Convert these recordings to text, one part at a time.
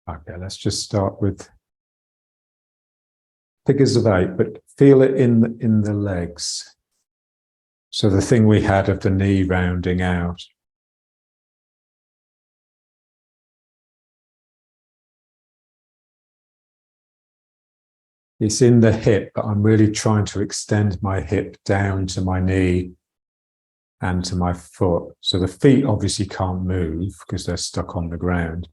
Okay, let's just start with figures of 8, but feel it in the legs. So the thing we had of the knee rounding out. It's in the hip, but I'm really trying to extend my hip down to my knee and to my foot. So the feet obviously can't move because they're stuck on the ground.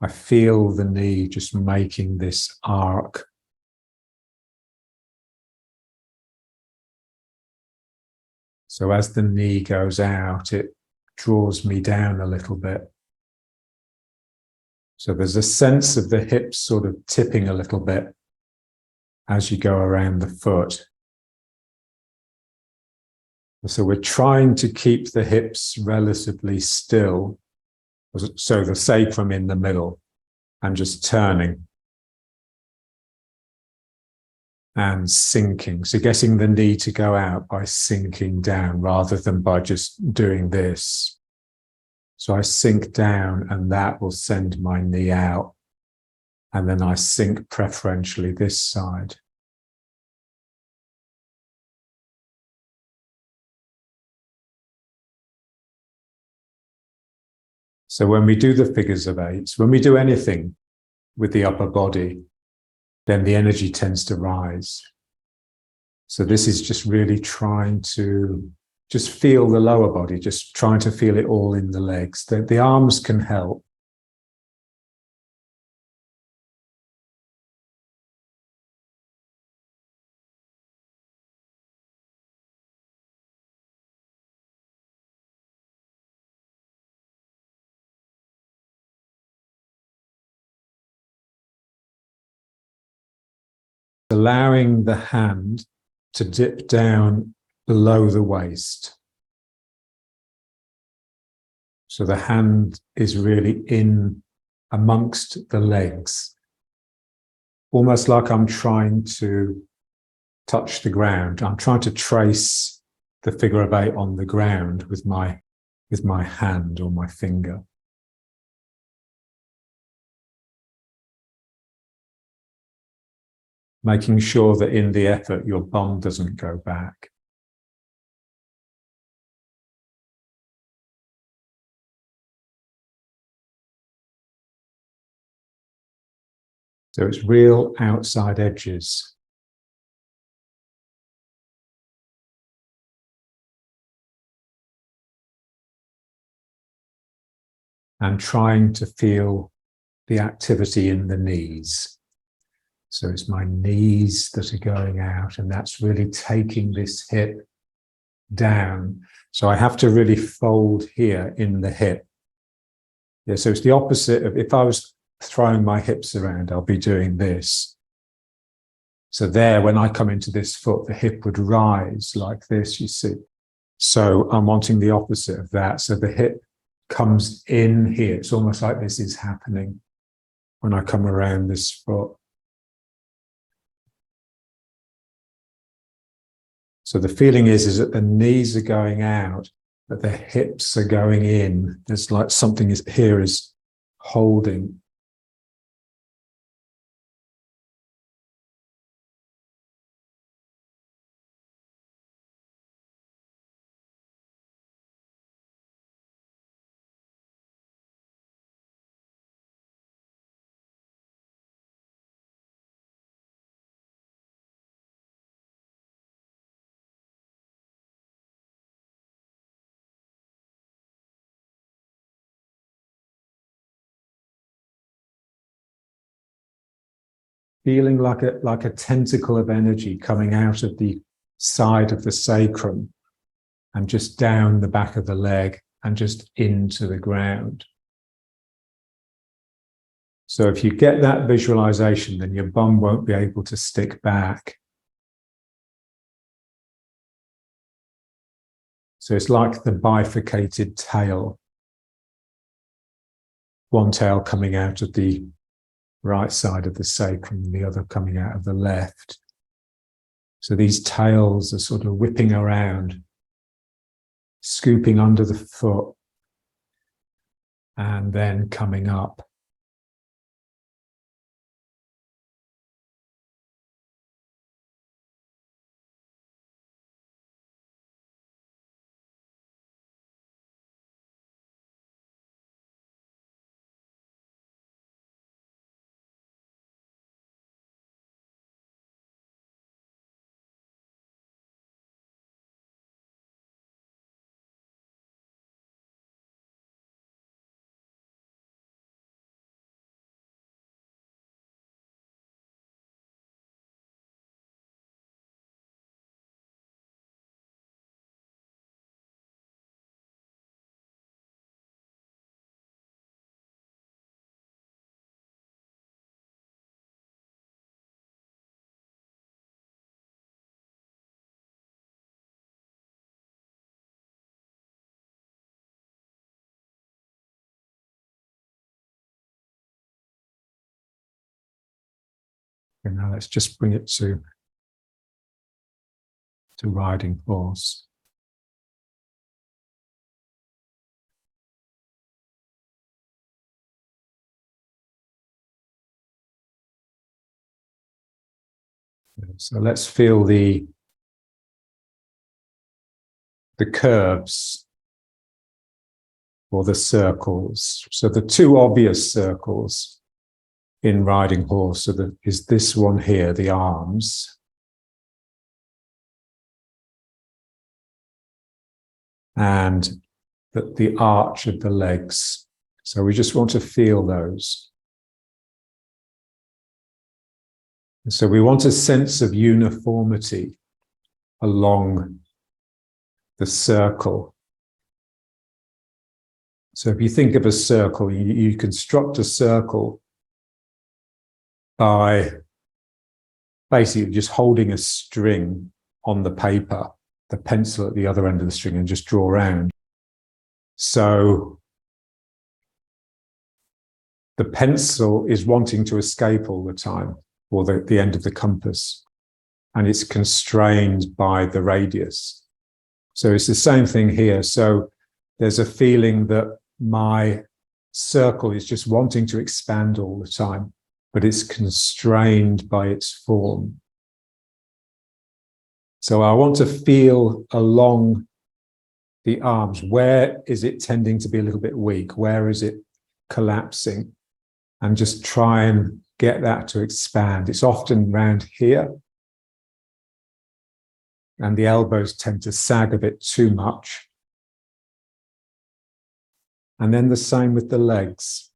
I feel the knee just making this arc. So as the knee goes out, it draws me down a little bit. So there's a sense of the hips sort of tipping a little bit as you go around the foot. So we're trying to keep the hips relatively still. So the sacrum in the middle, and just turning and sinking. So getting the knee to go out by sinking down rather than by just doing this. So I sink down and that will send my knee out. And then I sink preferentially this side. So when we do the figures of 8, when we do anything with the upper body, then the energy tends to rise. So this is just really trying to just feel the lower body, just trying to feel it all in the legs. The arms can help. Allowing the hand to dip down below the waist. So the hand is really in amongst the legs, almost like I'm trying to touch the ground. I'm trying to trace the figure of 8 on the ground with my hand or my finger. Making sure that in the effort, your bum doesn't go back. So it's real outside edges. And trying to feel the activity in the knees. So it's my knees that are going out, and that's really taking this hip down. So I have to really fold here in the hip. Yeah, so it's the opposite of if I was throwing my hips around, I'll be doing this. So there, when I come into this foot, the hip would rise like this, you see. So I'm wanting the opposite of that. So the hip comes in here. It's almost like this is happening when I come around this foot. So the feeling is that the knees are going out, but the hips are going in. There's like something here is holding. Feeling like a tentacle of energy coming out of the side of the sacrum and just down the back of the leg and just into the ground. So if you get that visualization, then your bum won't be able to stick back. So it's like the bifurcated tail. One tail coming out of the right side of the sacrum and the other coming out of the left. So these tails are sort of whipping around, scooping under the foot. and then coming up. And now let's just bring it to riding horse. So let's feel the curves or the circles. So the two obvious circles in riding horse is this one here, the arms, and the arch of the legs. So we just want to feel those. So we want a sense of uniformity along the circle. So if you think of a circle, you construct a circle by basically just holding a string on the paper, the pencil at the other end of the string, and just draw around. So the pencil is wanting to escape all the time, or the end of the compass, and it's constrained by the radius. So it's the same thing here. So there's a feeling that my circle is just wanting to expand all the time, but it's constrained by its form. So I want to feel along the arms. Where is it tending to be a little bit weak? Where is it collapsing? And just try and get that to expand. It's often around here. And the elbows tend to sag a bit too much. And then the same with the legs.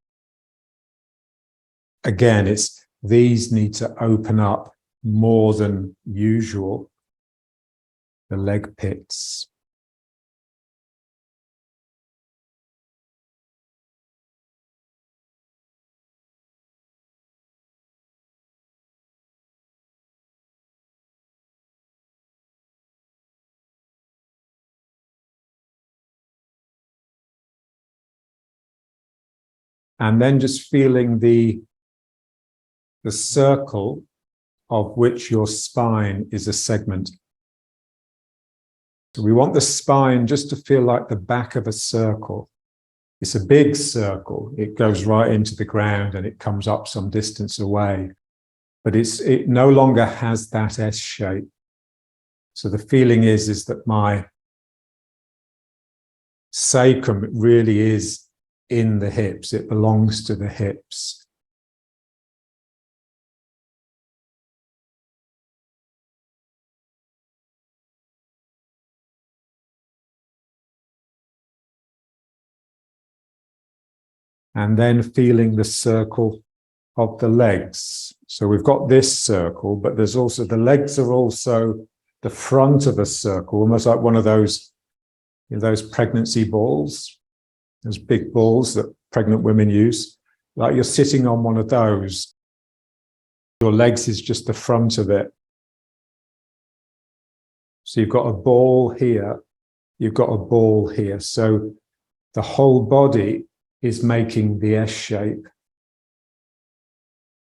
Again, these need to open up more than usual, the leg pits. And then just feeling the circle of which your spine is a segment. So we want the spine just to feel like the back of a circle. It's a big circle. It goes right into the ground and it comes up some distance away. But it no longer has that S shape. So the feeling is that my sacrum really is in the hips. It belongs to the hips. And then feeling the circle of the legs. So we've got this circle, but there's also, the legs are also the front of a circle, almost like one of those, those pregnancy balls, those big balls that pregnant women use. Like you're sitting on one of those. Your legs is just the front of it. So you've got a ball here, you've got a ball here. So the whole body is making the S shape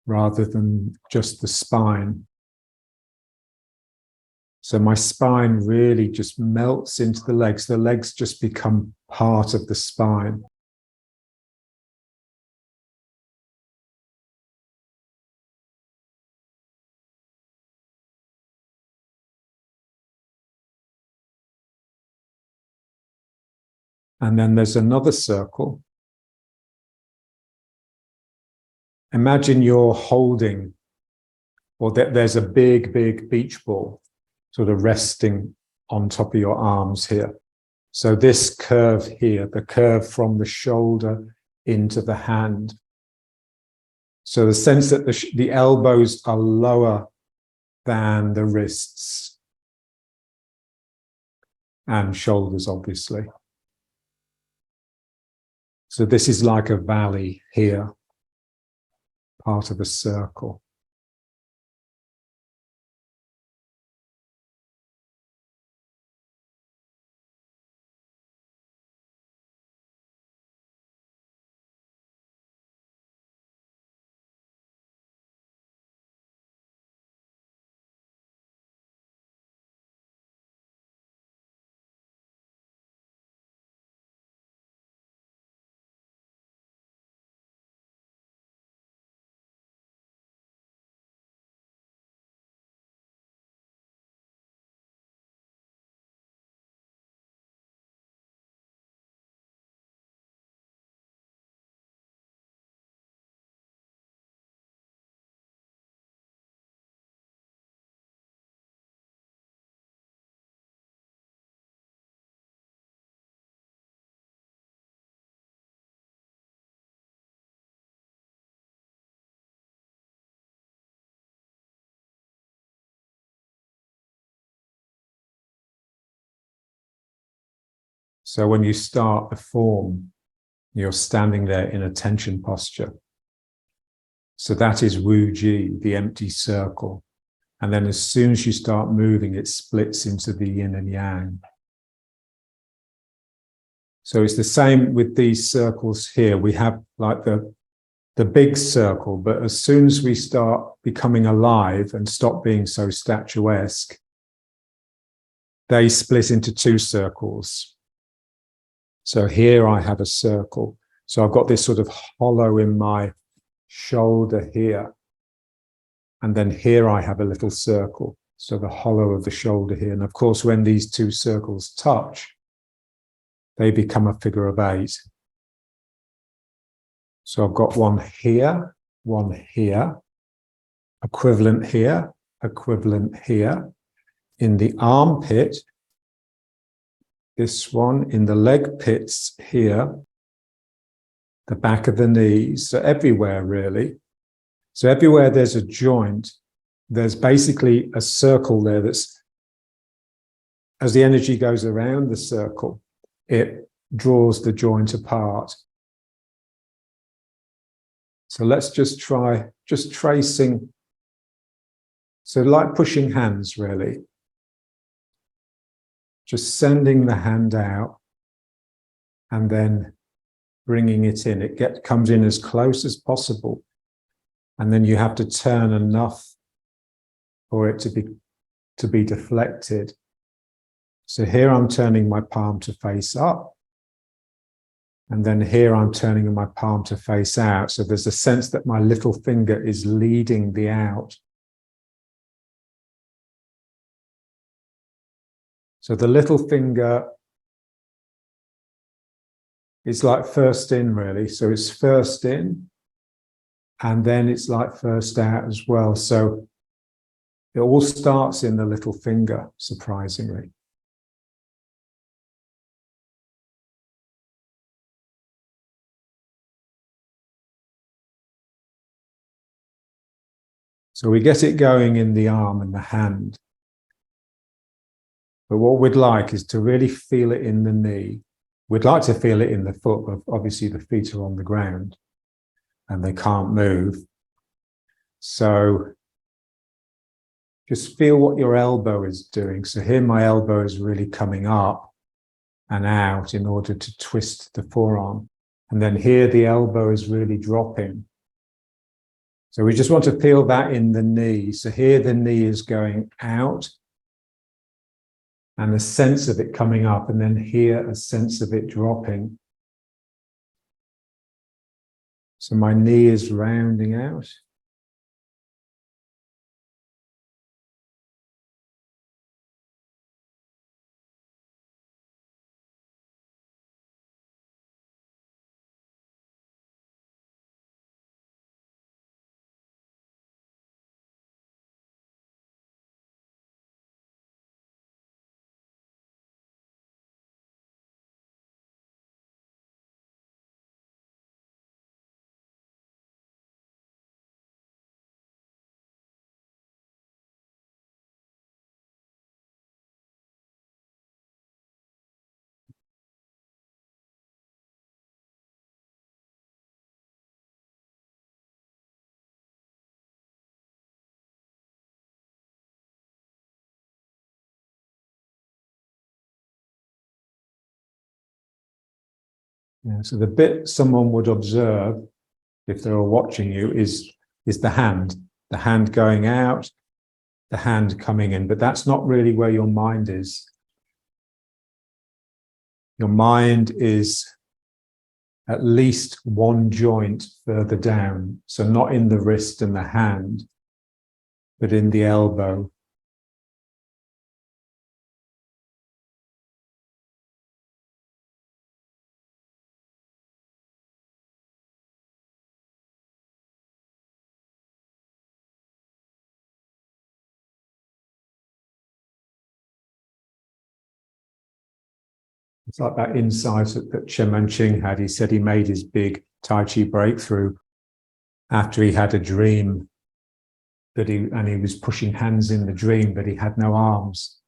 rather than just the spine. So my spine really just melts into the legs. The legs just become part of the spine. And then there's another circle. Imagine you're holding, or that there's a big, big beach ball sort of resting on top of your arms here. So this curve here, the curve from the shoulder into the hand. So the sense that the elbows are lower than the wrists and shoulders, obviously. So this is like a valley here, part of a circle. So when you start the form, you're standing there in attention posture. So that is Wu Ji, the empty circle. And then as soon as you start moving, it splits into the yin and yang. So it's the same with these circles here. We have like the big circle, but as soon as we start becoming alive and stop being so statuesque, they split into two circles. So here I have a circle. So I've got this sort of hollow in my shoulder here. And then here I have a little circle. So the hollow of the shoulder here. And of course, when these two circles touch, they become a figure of 8. So I've got one here, equivalent here, equivalent here. In the armpit, this one, in the leg pits here, the back of the knees, so everywhere really. So everywhere there's a joint, there's basically a circle there that's, as the energy goes around the circle, it draws the joint apart. So let's just try, just tracing. So like pushing hands really. Just sending the hand out and then bringing it in. It comes in as close as possible. And then you have to turn enough for it to be deflected. So here I'm turning my palm to face up. And then here I'm turning my palm to face out. So there's a sense that my little finger is leading the out. So the little finger is like first in really. So it's first in and then it's like first out as well. So it all starts in the little finger, surprisingly. So we get it going in the arm and the hand. But what we'd like is to really feel it in the knee. We'd like to feel it in the foot, but obviously the feet are on the ground and they can't move. So just feel what your elbow is doing. So here my elbow is really coming up and out in order to twist the forearm. And then here the elbow is really dropping. So we just want to feel that in the knee. So here the knee is going out and a sense of it coming up, and then here a sense of it dropping. So my knee is rounding out. Yeah, so the bit someone would observe if they were watching you is the hand going out, the hand coming in, but that's not really where your mind is. Your mind is at least one joint further down, so not in the wrist and the hand, but in the elbow. It's like that insight that Chen Ching had. He said he made his big Tai Chi breakthrough after he had a dream that he was pushing hands in the dream, but he had no arms.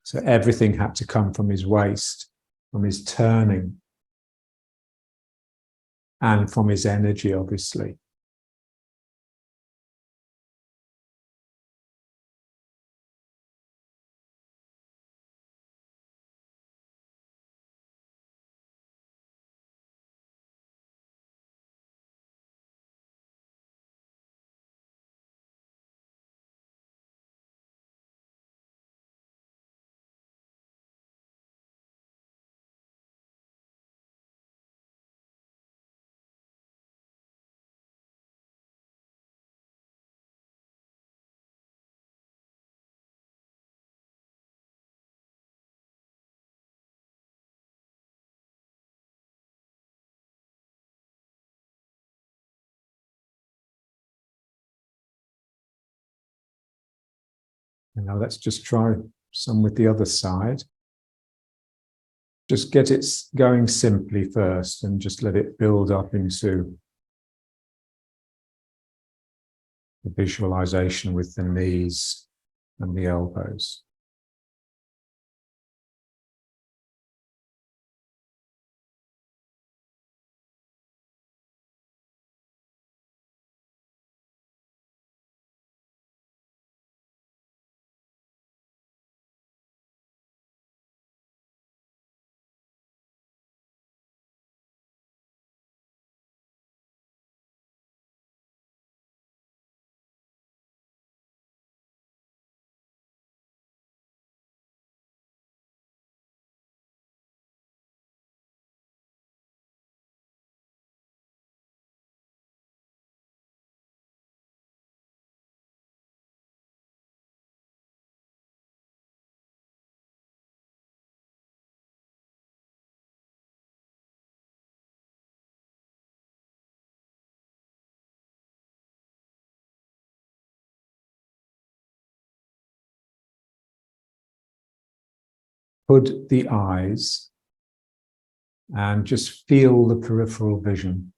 So everything had to come from his waist, from his turning, and from his energy, obviously. And now let's just try some with the other side. Just get it going simply first and just let it build up into the visualization with the knees and the elbows. Hood the eyes and just feel the peripheral vision.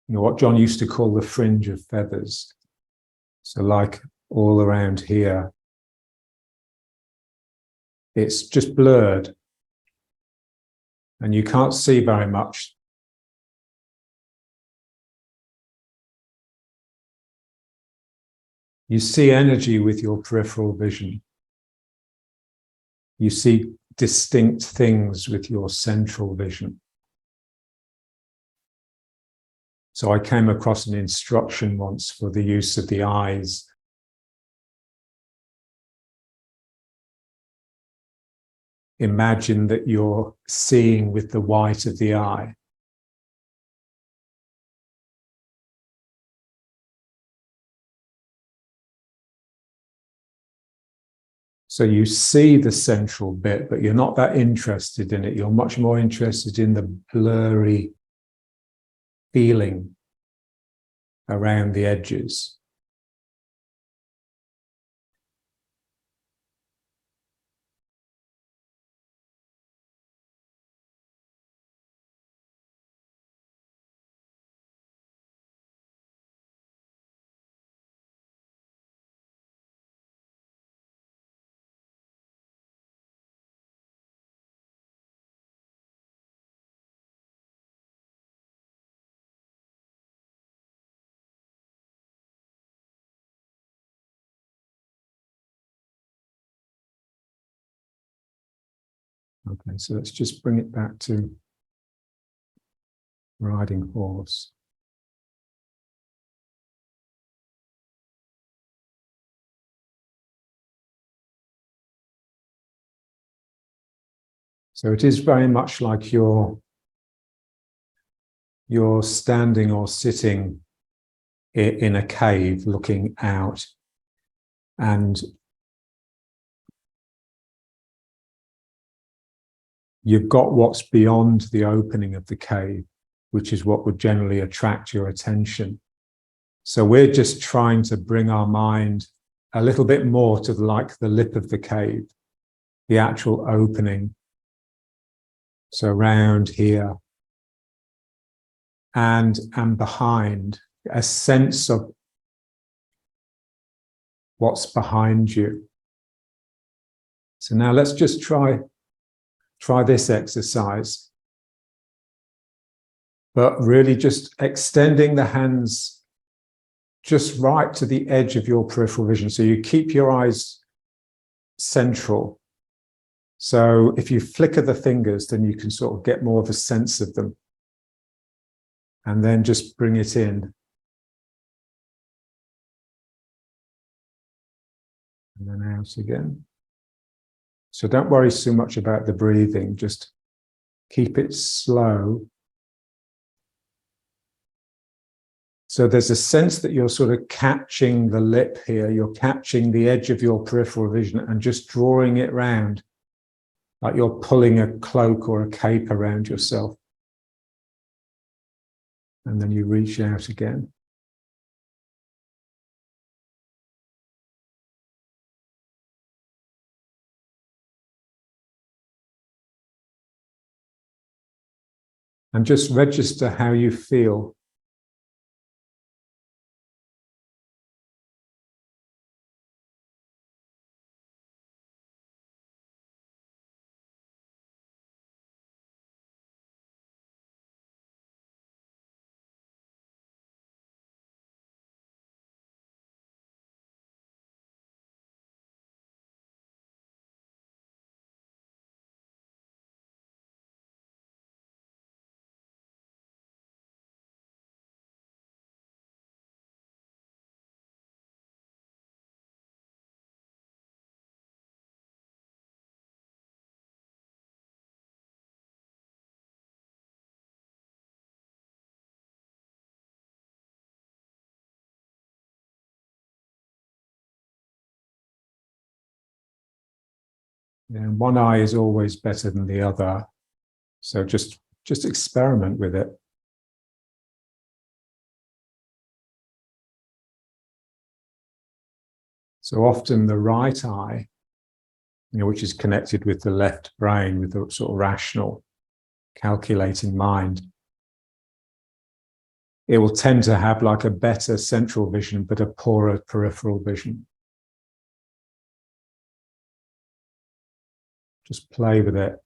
You know, what John used to call the fringe of feathers. So like all around here, it's just blurred and you can't see very much. You see energy with your peripheral vision. You see distinct things with your central vision. So I came across an instruction once for the use of the eyes. Imagine that you're seeing with the white of the eye. So you see the central bit, but you're not that interested in it. You're much more interested in the blurry feeling around the edges. Okay, so let's just bring it back to riding horse. So it is very much like you're standing or sitting in a cave looking out, and you've got what's beyond the opening of the cave, which is what would generally attract your attention. So we're just trying to bring our mind a little bit more to like the lip of the cave, the actual opening. So around here and behind, a sense of what's behind you. So now let's just try this exercise, but really just extending the hands just right to the edge of your peripheral vision. So you keep your eyes central. So if you flicker the fingers, then you can sort of get more of a sense of them. And then just bring it in. And then out again. So don't worry so much about the breathing, just keep it slow. So there's a sense that you're sort of catching the lip here, you're catching the edge of your peripheral vision and just drawing it round, like you're pulling a cloak or a cape around yourself. And then you reach out again. And just register how you feel. And one eye is always better than the other. So just experiment with it. So often the right eye, which is connected with the left brain, with the sort of rational, calculating mind, it will tend to have like a better central vision, but a poorer peripheral vision. Just play with it.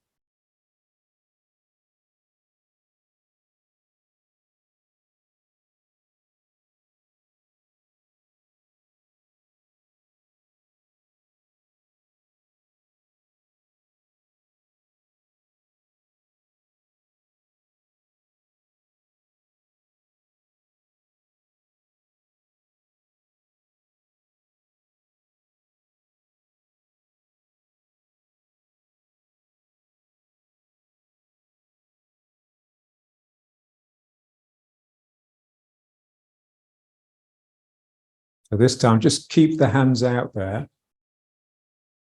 So this time, just keep the hands out there.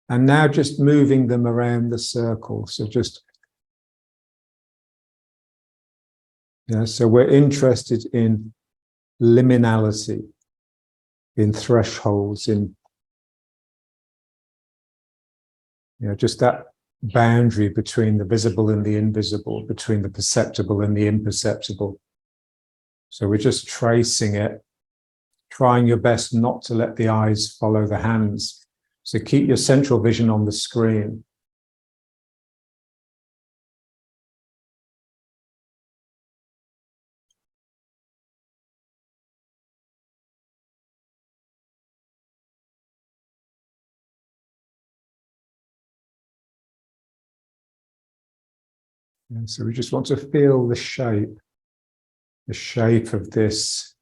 And now just moving them around the circle. So just, so we're interested in liminality, in thresholds, in, just that boundary between the visible and the invisible, between the perceptible and the imperceptible. So we're just tracing it, trying your best not to let the eyes follow the hands. So keep your central vision on the screen. And so we just want to feel the shape of this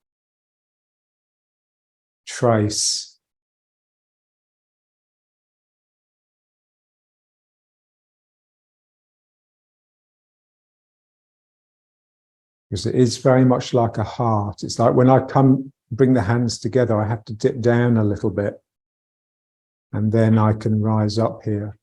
trace. Because it is very much like a heart. It's like when I bring the hands together, I have to dip down a little bit, and then I can rise up here.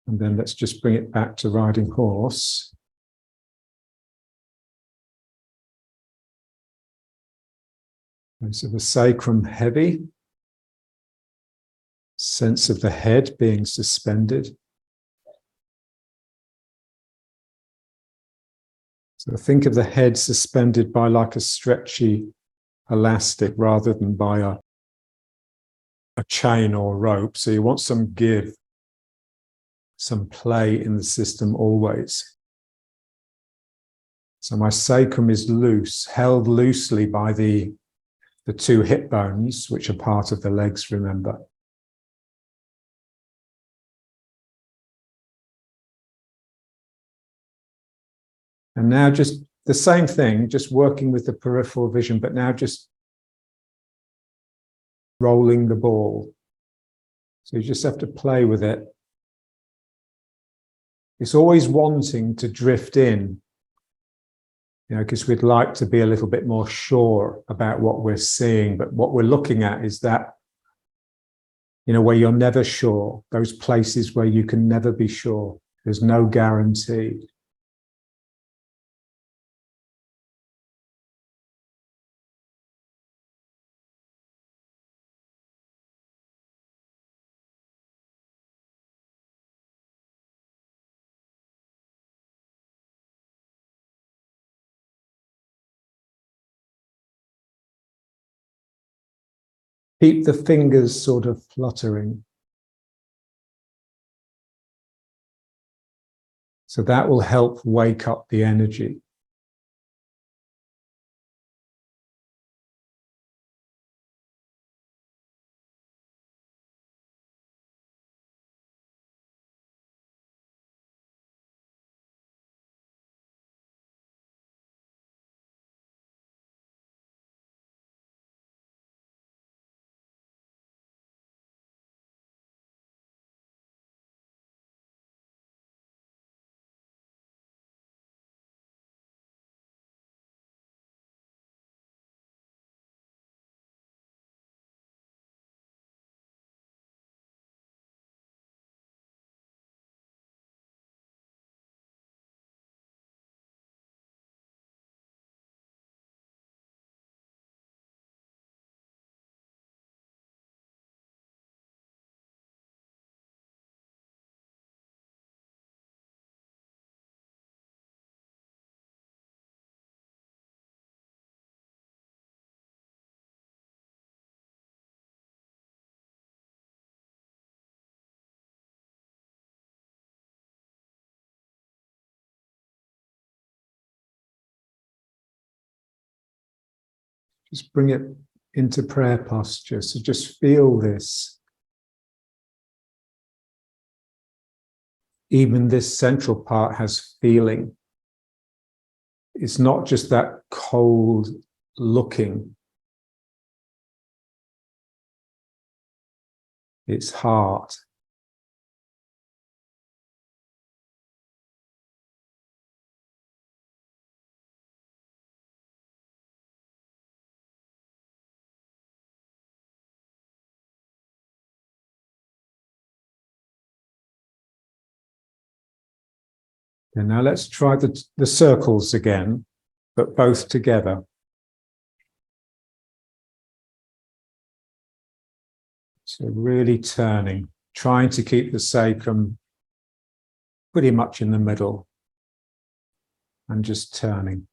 And then let's just bring it back to riding horse. And so the sacrum heavy, sense of the head being suspended. So think of the head suspended by like a stretchy elastic rather than by a chain or rope. So you want some give, some play in the system always. So my sacrum is loose, held loosely by the two hip bones, which are part of the legs, remember. And now just the same thing, just working with the peripheral vision, but now just rolling the ball. So you just have to play with it. It's always wanting to drift in, because we'd like to be a little bit more sure about what we're seeing, but what we're looking at is that, where you're never sure, those places where you can never be sure. There's no guarantee. Keep the fingers sort of fluttering. So that will help wake up the energy. Just bring it into prayer posture. So just feel this. Even this central part has feeling. It's not just that cold looking. It's heart. And now let's try the circles again, but both together. So really turning, trying to keep the sacrum pretty much in the middle, and just turning.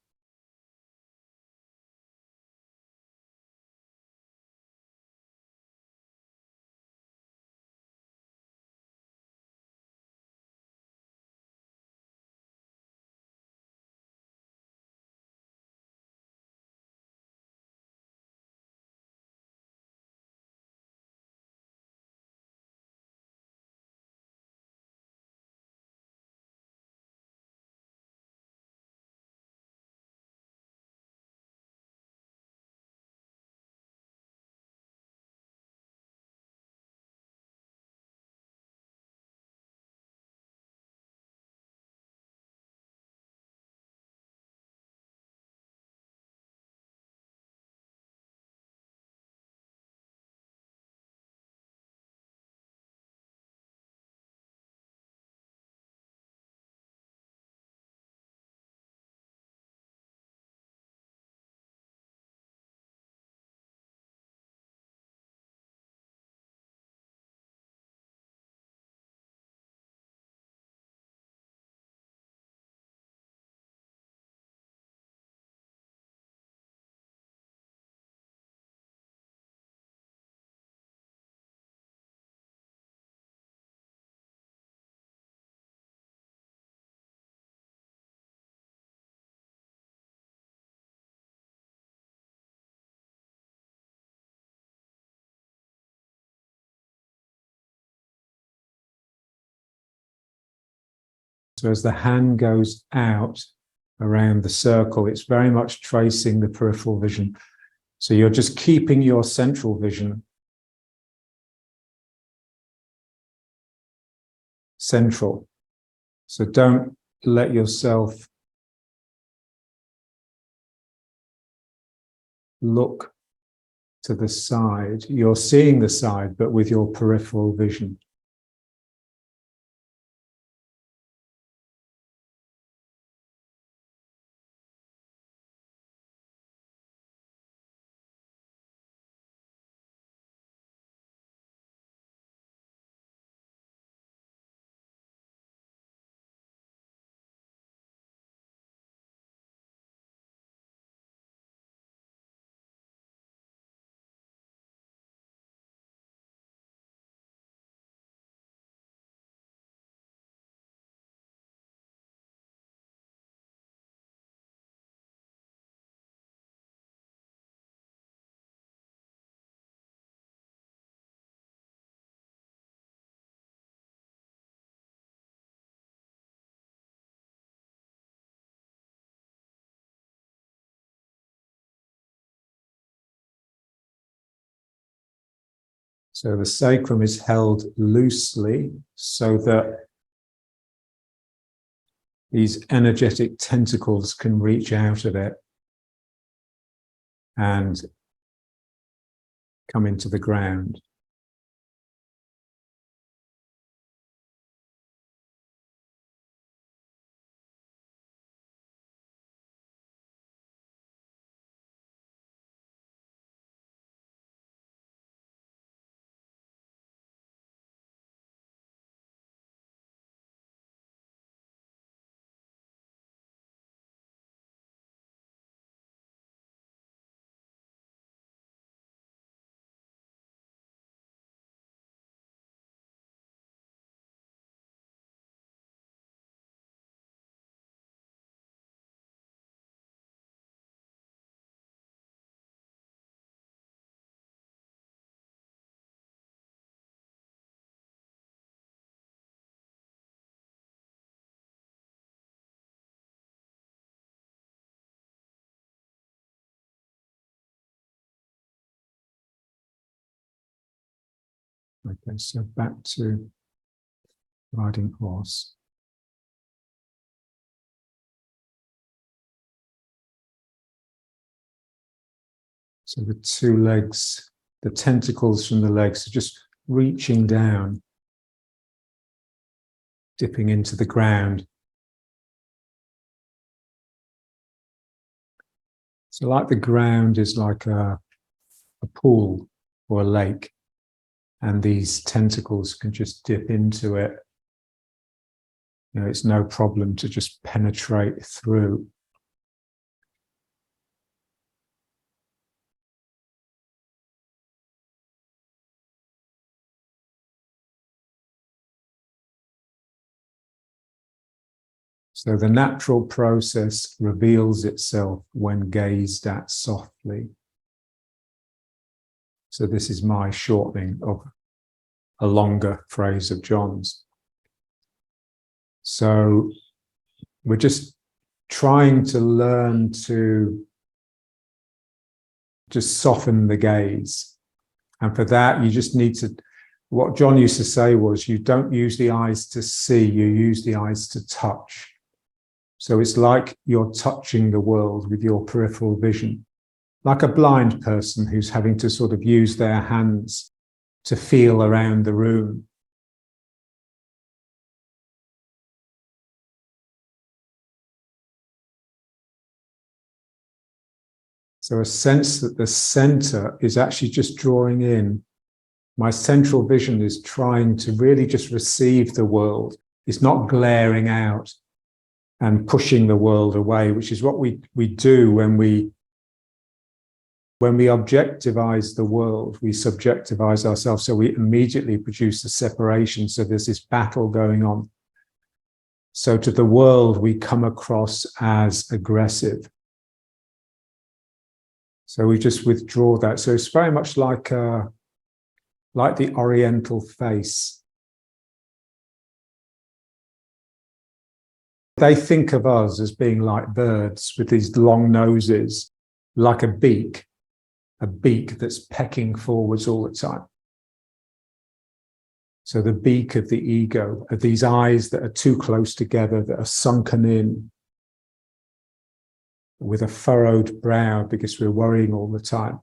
So as the hand goes out around the circle, it's very much tracing the peripheral vision. So you're just keeping your central vision central. So don't let yourself look to the side. You're seeing the side, but with your peripheral vision. So the sacrum is held loosely so that these energetic tentacles can reach out of it and come into the ground. Okay, so back to riding horse. So the two legs, the tentacles from the legs are just reaching down, dipping into the ground. So like the ground is like a pool or a lake, and these tentacles can just dip into it It's no problem to just penetrate through. So the natural process reveals itself when gazed at softly. So this is my shortening of a longer phrase of John's. So we're just trying to learn to just soften the gaze. And for that, you just need to, what John used to say was, you don't use the eyes to see, you use the eyes to touch. So it's like you're touching the world with your peripheral vision, like a blind person who's having to sort of use their hands to feel around the room. So a sense that the center is actually just drawing in. My central vision is trying to really just receive the world. It's not glaring out and pushing the world away, which is what we do when we objectivize the world, we subjectivize ourselves. So we immediately produce a separation. So there's this battle going on. So to the world, we come across as aggressive. So we just withdraw that. So it's very much like the Oriental face. They think of us as being like birds with these long noses, like a beak that's pecking forwards all the time. So the beak of the ego are these eyes that are too close together, that are sunken in with a furrowed brow because we're worrying all the time.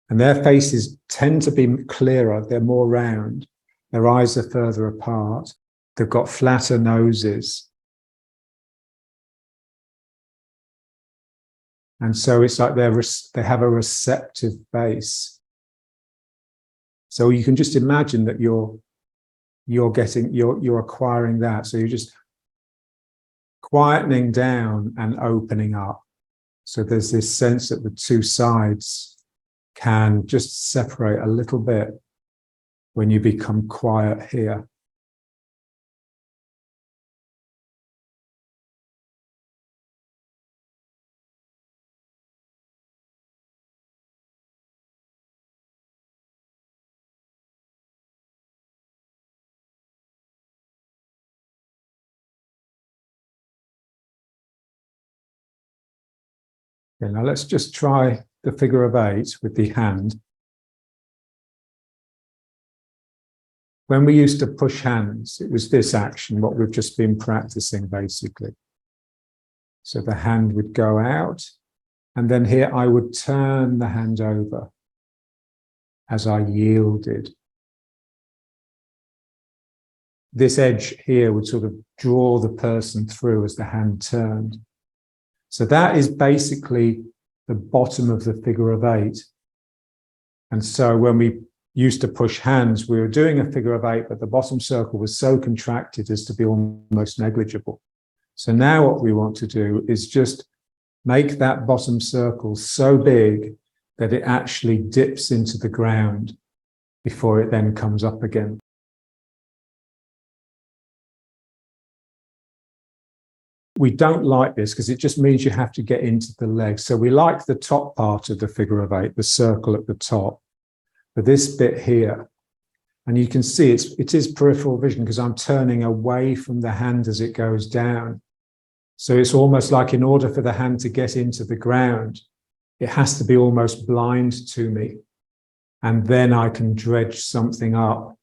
And their faces tend to be clearer, they're more round, their eyes are further apart, they've got flatter noses. And so it's like they have a receptive base. So you can just imagine that you're acquiring that. So you're just quietening down and opening up. So there's this sense that the two sides can just separate a little bit when you become quiet here. Okay, now let's just try the figure of 8 with the hand. When we used to push hands, it was this action, what we've just been practicing basically. So the hand would go out, and then here I would turn the hand over as I yielded. This edge here would sort of draw the person through as the hand turned. So that is basically the bottom of the figure of 8. And so when we used to push hands, we were doing a figure of 8, but the bottom circle was so contracted as to be almost negligible. So now what we want to do is just make that bottom circle so big that it actually dips into the ground before it then comes up again. We don't like this because it just means you have to get into the legs. So we like the top part of the figure of 8, the circle at the top. But this bit here, and you can see it is peripheral vision because I'm turning away from the hand as it goes down. So it's almost like in order for the hand to get into the ground, it has to be almost blind to me. And then I can dredge something up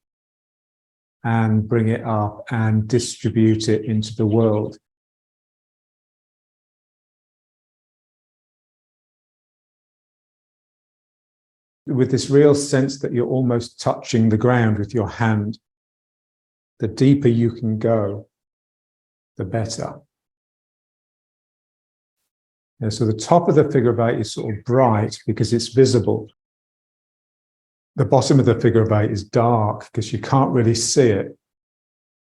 and bring it up and distribute it into the world. With this real sense that you're almost touching the ground with your hand. The deeper you can go, the better. And so the top of the figure of 8 is sort of bright because it's visible. The bottom of the figure of 8 is dark because you can't really see it.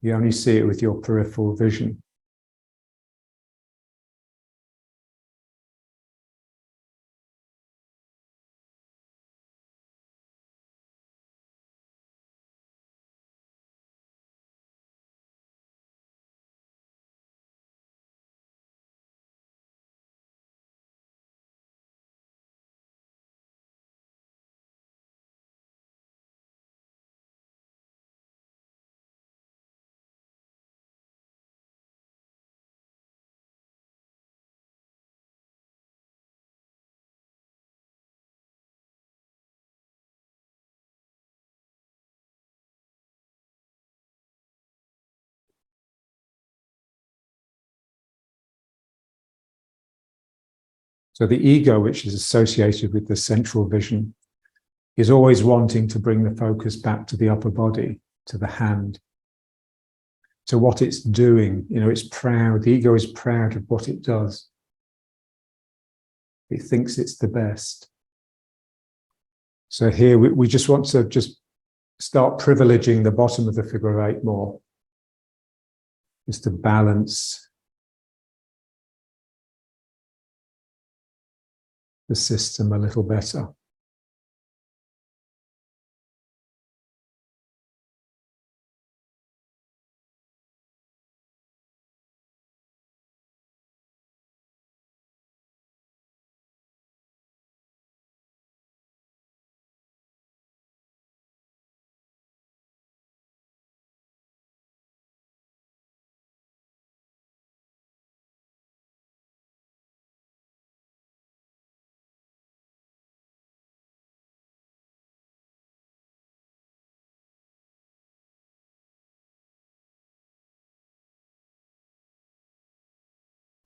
You only see it with your peripheral vision. So the ego, which is associated with the central vision, is always wanting to bring the focus back to the upper body, to the hand, to what it's doing. You know, it's proud. The ego is proud of what it does. It thinks it's the best. So here we just want to just start privileging the bottom of the figure of 8 more, just to balance the system a little better.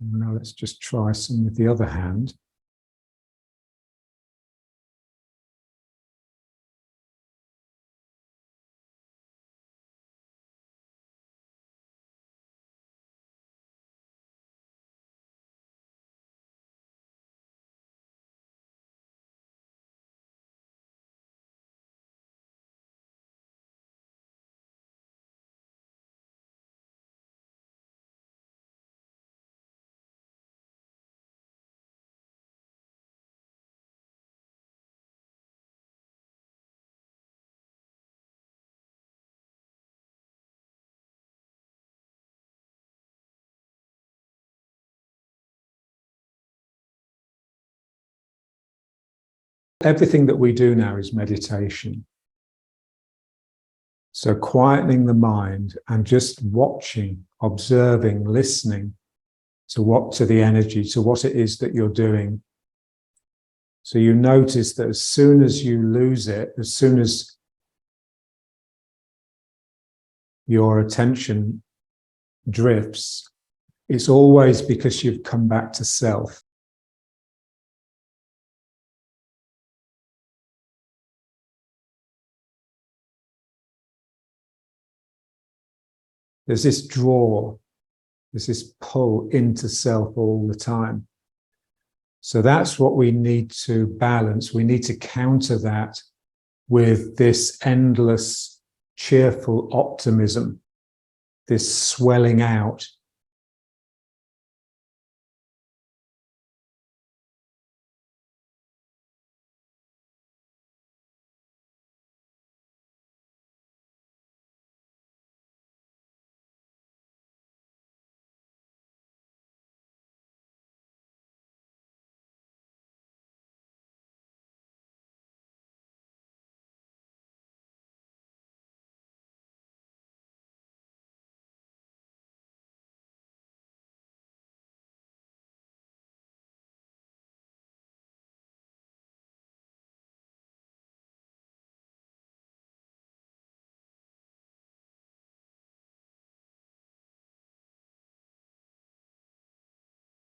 Now let's just try some with the other hand. Everything that we do now is meditation. So quietening the mind and just watching, observing, listening to the energy, to what it is that you're doing. So you notice that as soon as you lose it, as soon as your attention drifts, it's always because you've come back to self. There's this draw, there's this pull into self all the time. So that's what we need to balance. We need to counter that with this endless, cheerful optimism, this swelling out.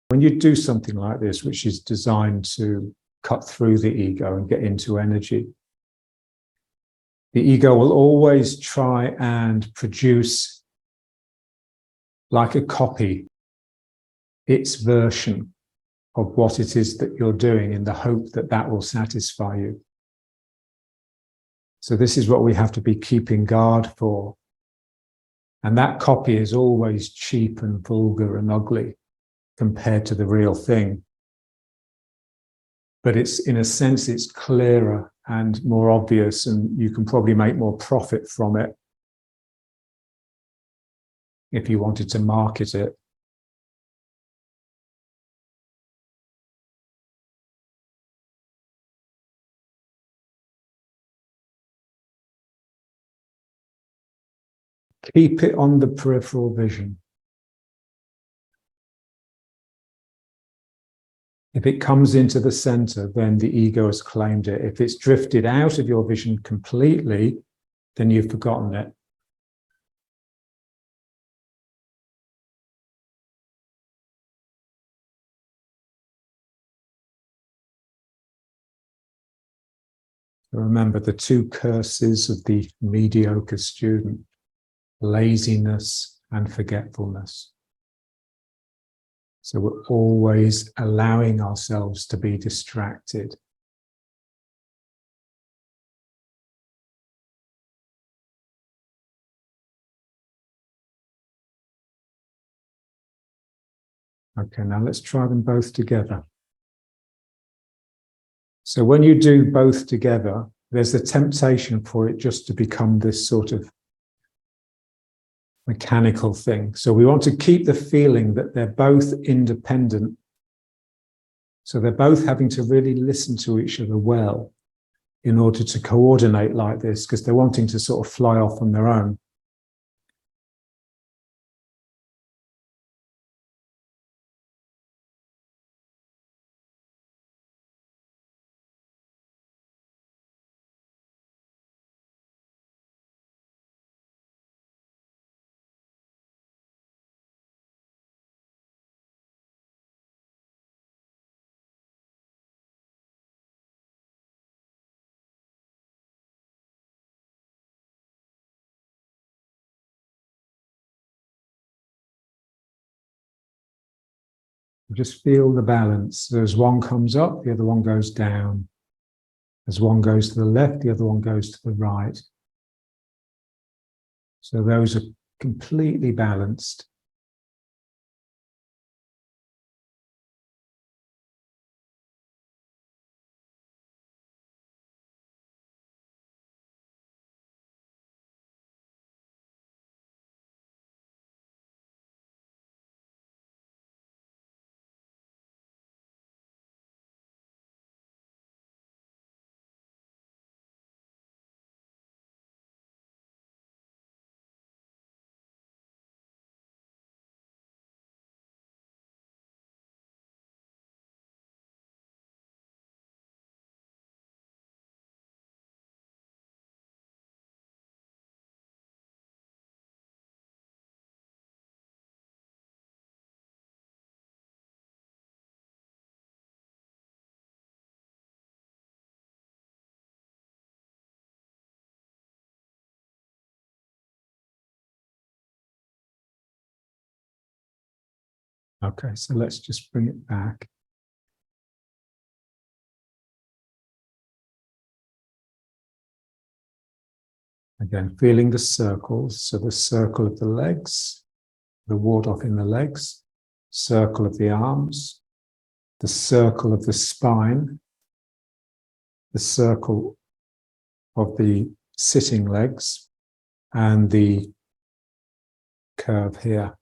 When you do something like this, which is designed to cut through the ego and get into energy, the ego will always try and produce, like a copy, its version of what it is that you're doing in the hope that that will satisfy you. So this is what we have to be keeping guard for. And that copy is always cheap and vulgar and ugly compared to the real thing. But it's, in a sense, it's clearer and more obvious, and you can probably make more profit from it if you wanted to market it. Keep it on the peripheral vision. If it comes into the center, then the ego has claimed it. If it's drifted out of your vision completely, then you've forgotten it. Remember the two curses of the mediocre student: laziness and forgetfulness. So we're always allowing ourselves to be distracted. Okay, now let's try them both together. So when you do both together, there's the temptation for it just to become this sort of mechanical thing. So we want to keep the feeling that they're both independent. So they're both having to really listen to each other well in order to coordinate like this, because they're wanting to sort of fly off on their own. Just feel the balance. As one comes up, the other one goes down. As one goes to the left, the other one goes to the right. So those are completely balanced. Okay, so let's just bring it back. Again, feeling the circles. So the circle of the legs, the ward off in the legs, circle of the arms, the circle of the spine, the circle of the sitting legs, and the curve here.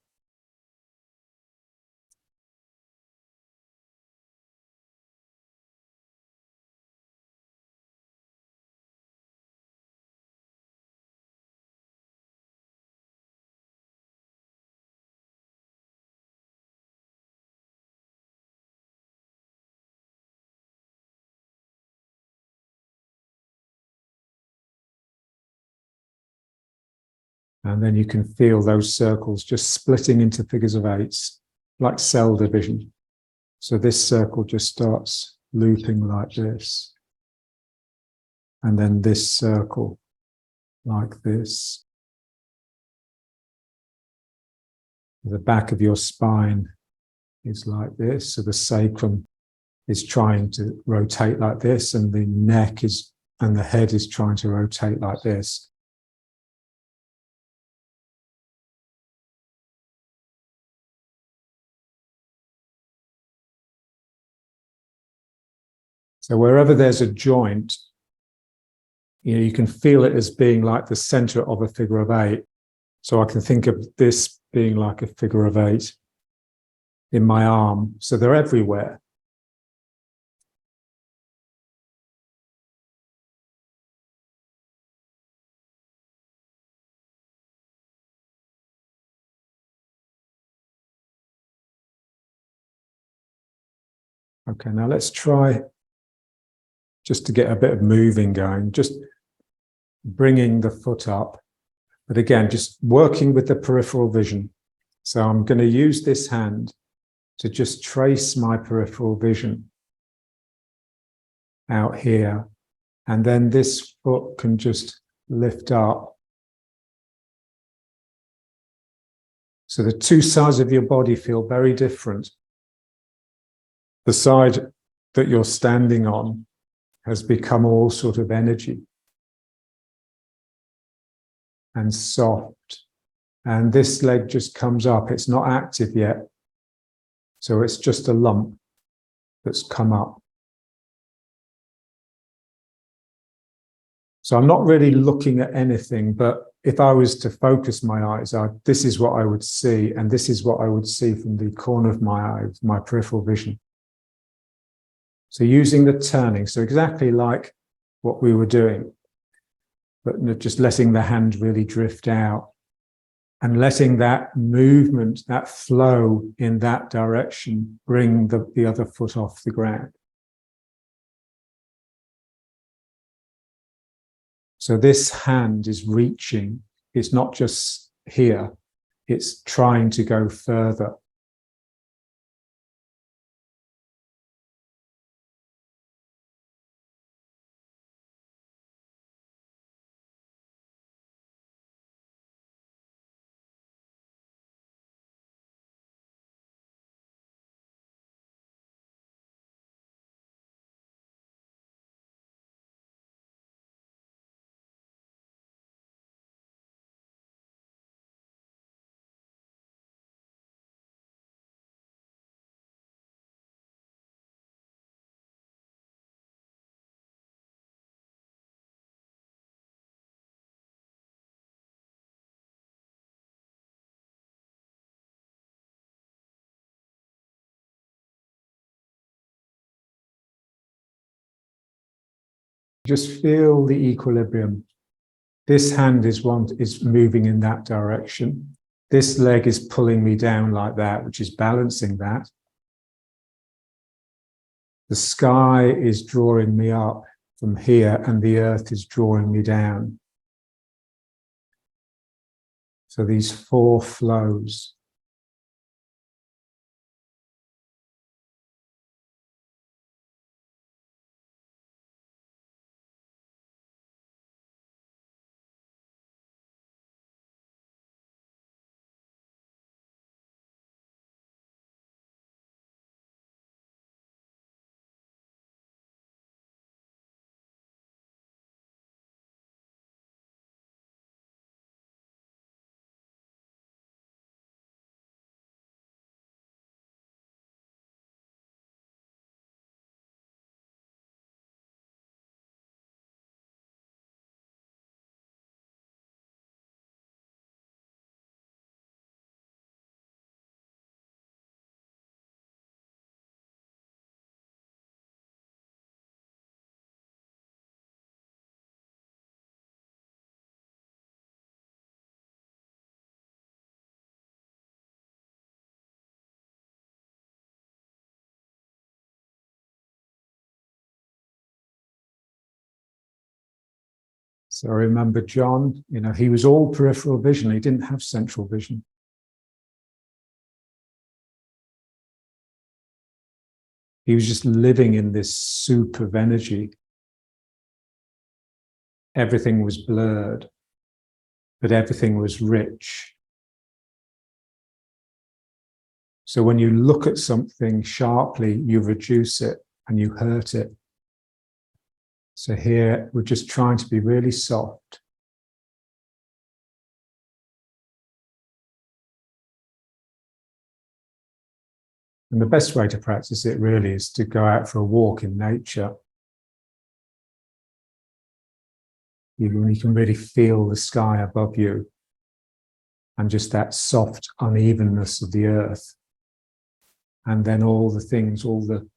And then you can feel those circles just splitting into figures of eights, like cell division. So this circle just starts looping like this. And then this circle like this. The back of your spine is like this. So the sacrum is trying to rotate like this, and the neck is, and the head is trying to rotate like this. So wherever there's a joint, you can feel it as being like the center of a figure of eight. So I can think of this being like a figure of eight in my arm. So they're everywhere. Okay, now let's try just to get a bit of moving going, just bringing the foot up. But again, just working with the peripheral vision. So I'm going to use this hand to just trace my peripheral vision out here And then this foot can just lift up. So the two sides of your body feel very different. The side that you're standing on has become all sort of energy and soft. And this leg just comes up. It's not active yet. So it's just a lump that's come up. So I'm not really looking at anything, but if I was to focus my eyes, this is what I would see, and this is what I would see from the corner of my eye, my peripheral vision. So using the turning, so exactly like what we were doing, but just letting the hand really drift out and letting that movement, that flow in that direction, bring the other foot off the ground. So this hand is reaching. It's not just here. It's trying to go further. Just feel the equilibrium. This hand is moving in that direction. This leg is pulling me down like that, which is balancing that. The sky is drawing me up from here, and the earth is drawing me down. So these four flows. So remember John, he was all peripheral vision. He didn't have central vision. He was just living in this soup of energy. Everything was blurred, but everything was rich. So when you look at something sharply, you reduce it and you hurt it. So here, we're just trying to be really soft. And the best way to practice it really is to go out for a walk in nature. You can really feel the sky above you and just that soft unevenness of the earth. And then all the things, all the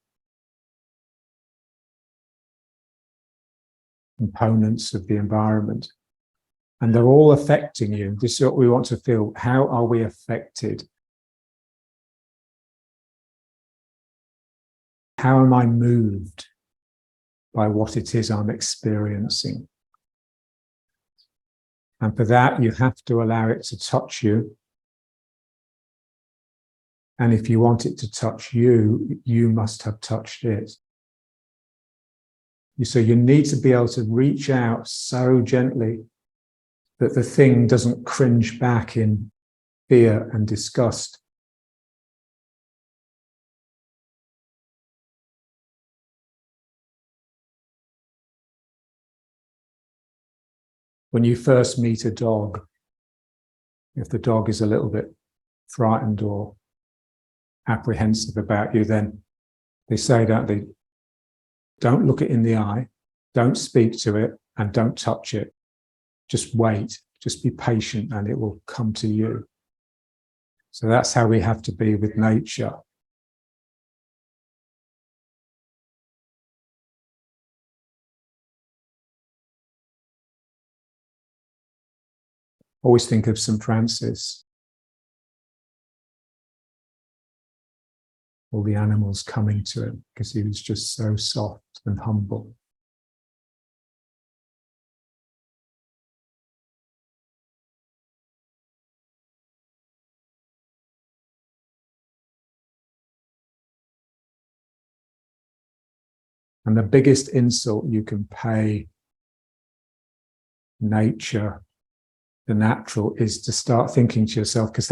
components of the environment. And they're all affecting you. This is what we want to feel. How are we affected? How am I moved by what it is I'm experiencing? And for that, you have to allow it to touch you. And if you want it to touch you, you must have touched it. So you need to be able to reach out so gently that the thing doesn't cringe back in fear and disgust. When you first meet a dog, if the dog is a little bit frightened or apprehensive about you, then they say, don't they, don't look it in the eye, don't speak to it, and don't touch it. Just wait, just be patient, and it will come to you. So that's how we have to be with nature. Always think of St. Francis. All the animals coming to him because he was just so soft and humble. And the biggest insult you can pay nature, the natural, is to start thinking to yourself, because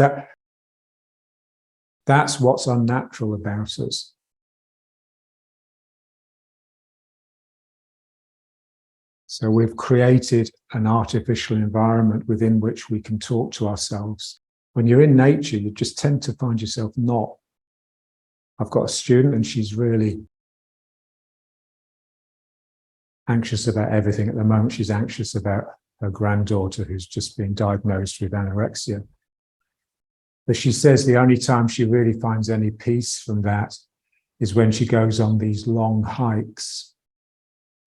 that's what's unnatural about us. So we've created an artificial environment within which we can talk to ourselves. When you're in nature, you just tend to find yourself not. I've got a student and she's really anxious about everything at the moment. She's anxious about her granddaughter who's just been diagnosed with anorexia. But she says the only time she really finds any peace from that is when she goes on these long hikes.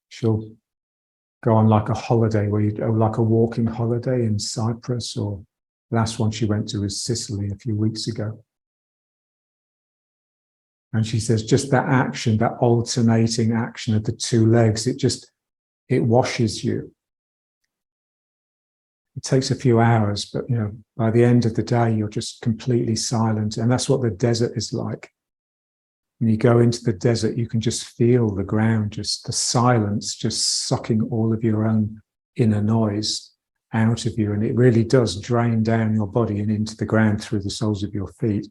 She'll go on like a holiday, like a walking holiday in Cyprus, or last one she went to was Sicily a few weeks ago. And she says just that action, that alternating action of the two legs, it washes you. It takes a few hours, but by the end of the day, you're just completely silent. And that's what the desert is like. When you go into the desert, you can just feel the ground, just the silence, just sucking all of your own inner noise out of you. And it really does drain down your body and into the ground through the soles of your feet.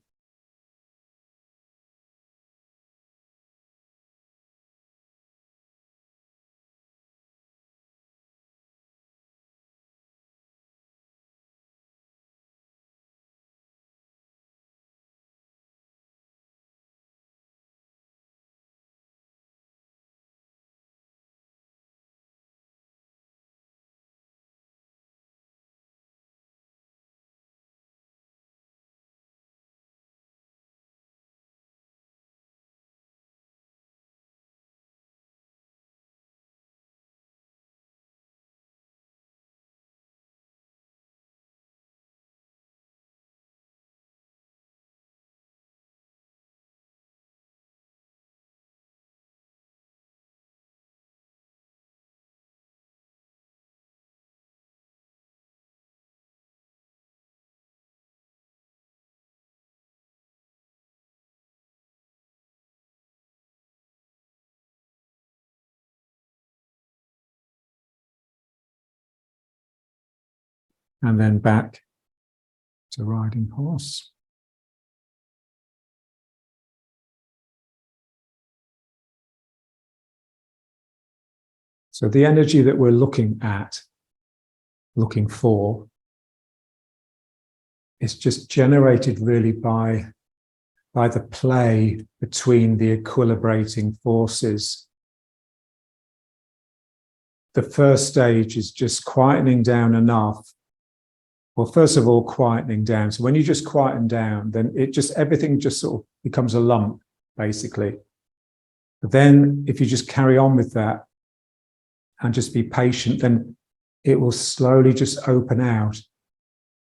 And then back to riding horse. So the energy that we're looking for, is just generated really by the play between the equilibrating forces. The first stage is just quietening down enough. Well, first of all, quietening down. So when you just quieten down, then everything just sort of becomes a lump, basically. But then if you just carry on with that and just be patient, then it will slowly just open out.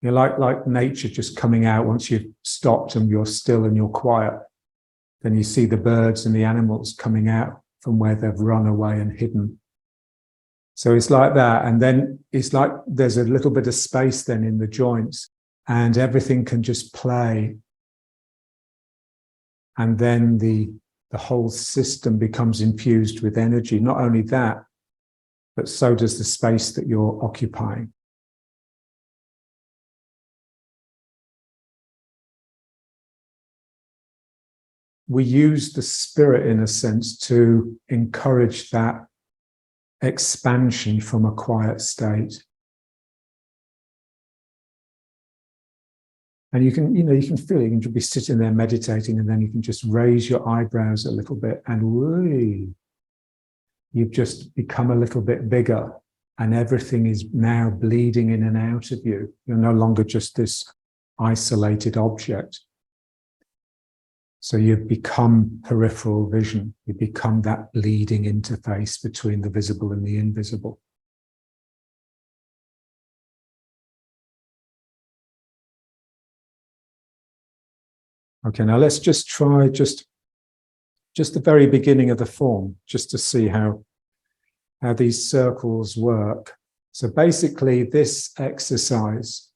You're like nature just coming out once you've stopped and you're still and you're quiet. Then you see the birds and the animals coming out from where they've run away and hidden. So it's like that. And then it's like there's a little bit of space then in the joints and everything can just play. And then the the whole system becomes infused with energy. Not only that, but so does the space that you're occupying. We use the spirit, in a sense, to encourage that expansion from a quiet state. And you can feel it. You can be sitting there meditating, and then you can just raise your eyebrows a little bit, and whee, you've just become a little bit bigger, and everything is now bleeding in and out of you. You're no longer just this isolated object. So you've become peripheral vision. You become that bleeding interface between the visible and the invisible. Okay, now let's just try just the very beginning of the form, just to see how these circles work. So basically, this exercise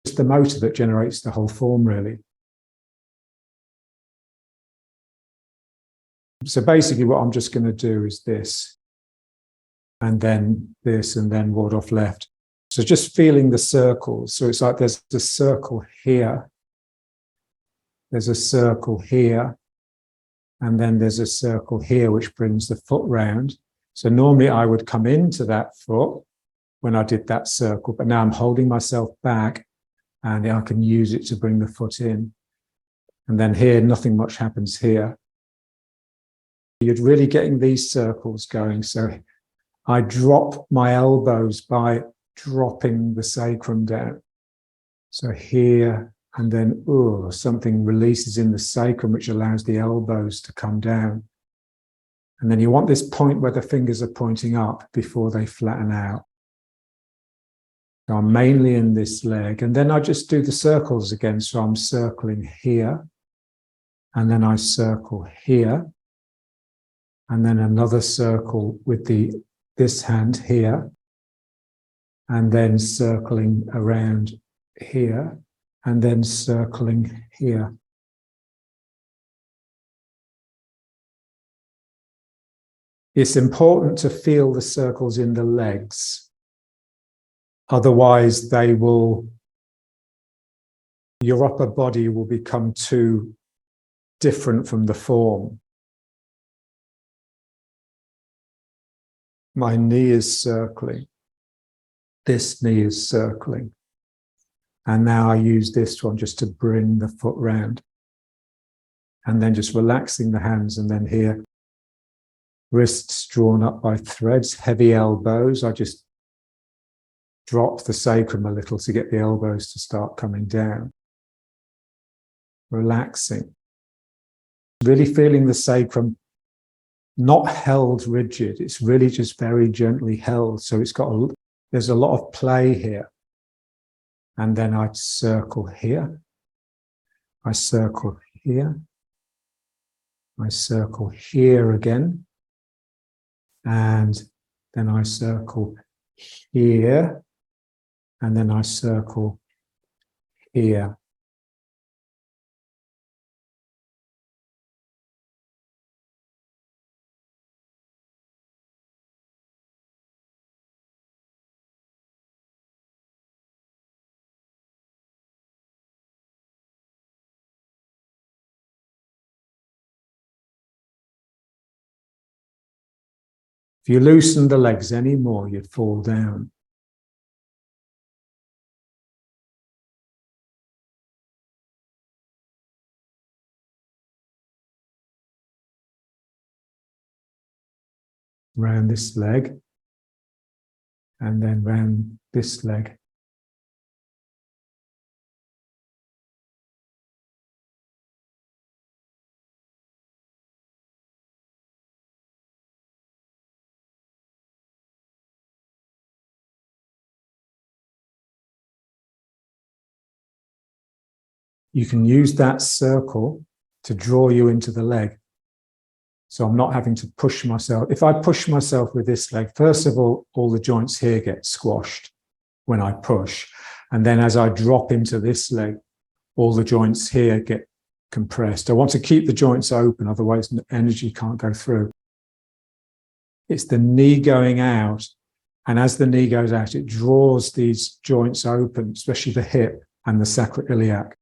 is the motor that generates the whole form, really. So basically, what I'm just going to do is this, and then this, and then ward off left. So just feeling the circles. So it's like there's a circle here, there's a circle here, and then there's a circle here which brings the foot round. So normally I would come into that foot when I did that circle, but now I'm holding myself back, and I can use it to bring the foot in. And then here, nothing much happens here. You're really getting these circles going. So I drop my elbows by dropping the sacrum down. So here, and then something releases in the sacrum, which allows the elbows to come down. And then you want this point where the fingers are pointing up before they flatten out. So I'm mainly in this leg, and then I just do the circles again. So I'm circling here, and then I circle here, and then another circle with this hand here, and then circling around here, and then circling here. It's important to feel the circles in the legs. Otherwise, your upper body will become too different from the form. My knee is circling. This knee is circling. And now I use this one just to bring the foot round. And then just relaxing the hands, and then here, wrists drawn up by threads, heavy elbows. I just drop the sacrum a little to get the elbows to start coming down. Relaxing. Really feeling the sacrum not held rigid. It's really just very gently held. So there's a lot of play here. And then I circle here. I circle here. I circle here again. And then I circle here. And then I circle here. If you loosen the legs any more, you'd fall down. Round this leg, and then round this leg. You can use that circle to draw you into the leg. So I'm not having to push myself. If I push myself with this leg, first of all the joints here get squashed when I push. And then as I drop into this leg, all the joints here get compressed. I want to keep the joints open, otherwise energy can't go through. It's the knee going out, and as the knee goes out, it draws these joints open, especially the hip and the sacroiliac.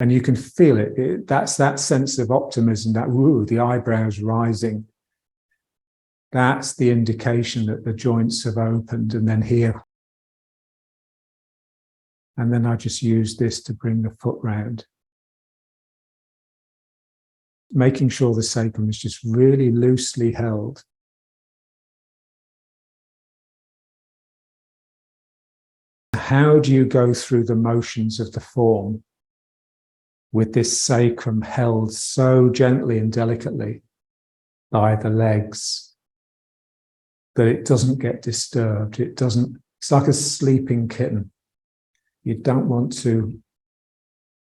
And you can feel it. That's that sense of optimism, that woo, the eyebrows rising. That's the indication that the joints have opened. And then here. And then I just use this to bring the foot round. Making sure the sacrum is just really loosely held. How do you go through the motions of the form with this sacrum held so gently and delicately by the legs that it doesn't get disturbed? It's like a sleeping kitten. You don't want to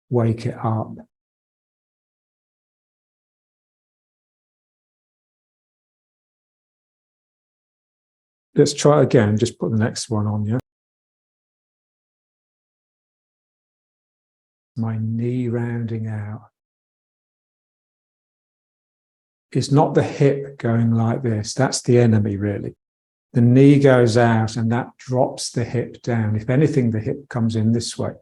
wake it up. Let's try again, just put the next one on, yeah? My knee rounding out. It's not the hip going like this. That's the enemy, really. The knee goes out and that drops the hip down. If anything, the hip comes in this way.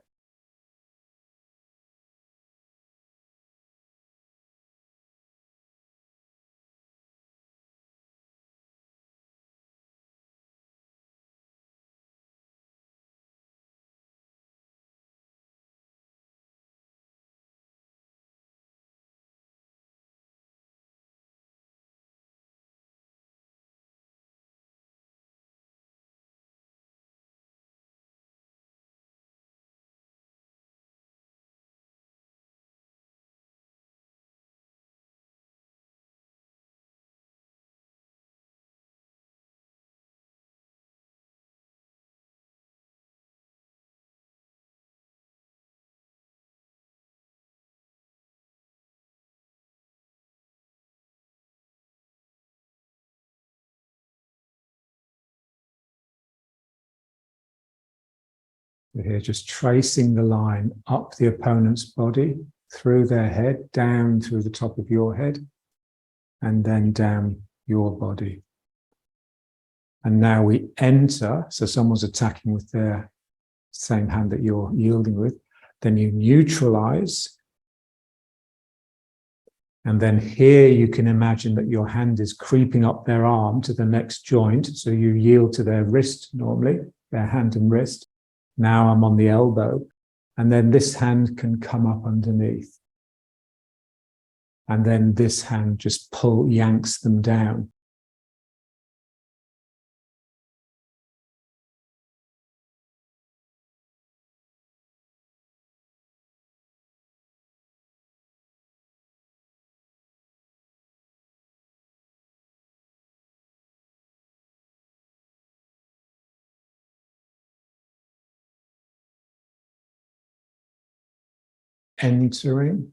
We're here just tracing the line up the opponent's body, through their head, down through the top of your head, and then down your body. And now we enter, so someone's attacking with their same hand that you're yielding with, then you neutralize. And then here you can imagine that your hand is creeping up their arm to the next joint. So you yield to their wrist normally, their hand and wrist. Now I'm on the elbow. And then this hand can come up underneath. And then this hand just yanks them down. Entering,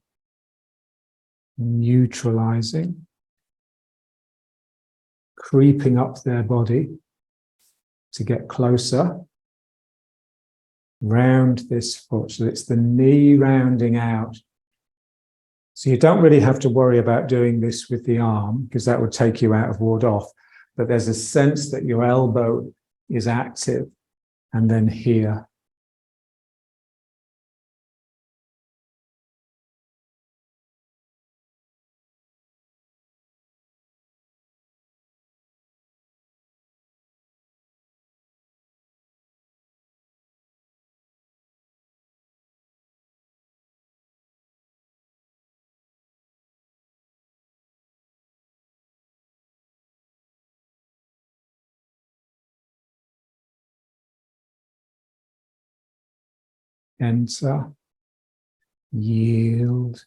neutralizing, creeping up their body to get closer, round this foot. So it's the knee rounding out. So you don't really have to worry about doing this with the arm because that would take you out of ward off. But there's a sense that your elbow is active, and then here. Enter, yield,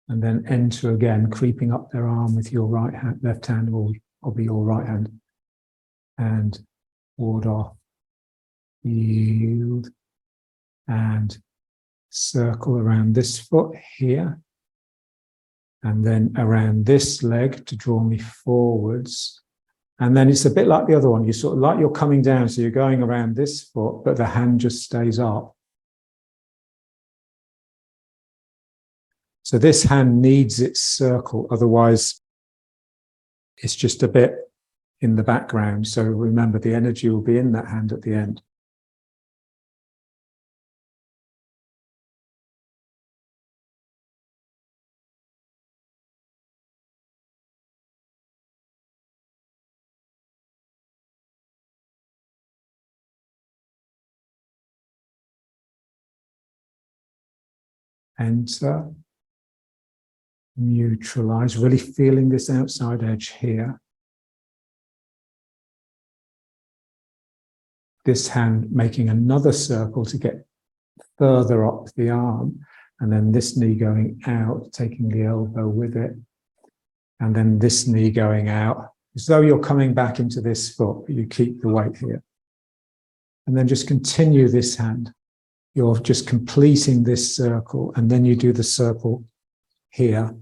and then enter again, creeping up their arm with your right hand, left hand, or be your right hand, and ward off, yield, and circle around this foot here, and then around this leg to draw me forwards. And then it's a bit like the other one. You sort of like you're coming down, so you're going around this foot, but the hand just stays up. So this hand needs its circle, otherwise it's just a bit in the background. So remember, the energy will be in that hand at the end. Enter, neutralize, really feeling this outside edge here. This hand making another circle to get further up the arm, and then this knee going out, taking the elbow with it, and then this knee going out, as though you're coming back into this foot, but you keep the weight here. And then just continue this hand. You're just completing this circle, and then you do the circle here.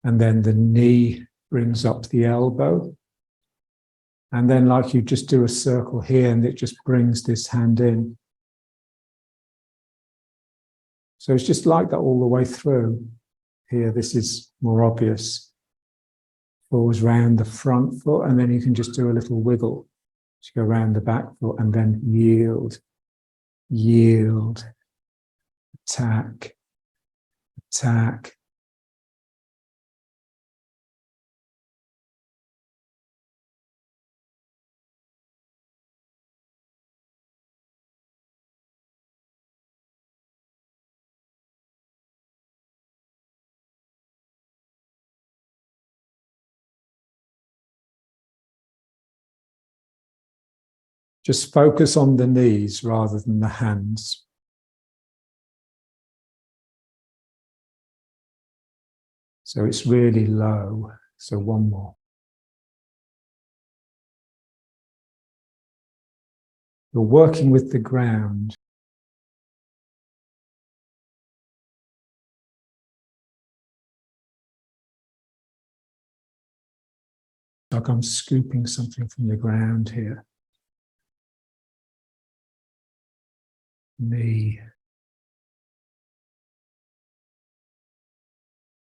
And then the knee brings up the elbow. And then like you just do a circle here, and it just brings this hand in. So it's just like that all the way through. Here, this is more obvious. Falls round the front foot, and then you can just do a little wiggle. So go around the back foot, and then yield, yield, attack, attack. Just focus on the knees rather than the hands. So it's really low. So one more. You're working with the ground. Like I'm scooping something from the ground here. Knee.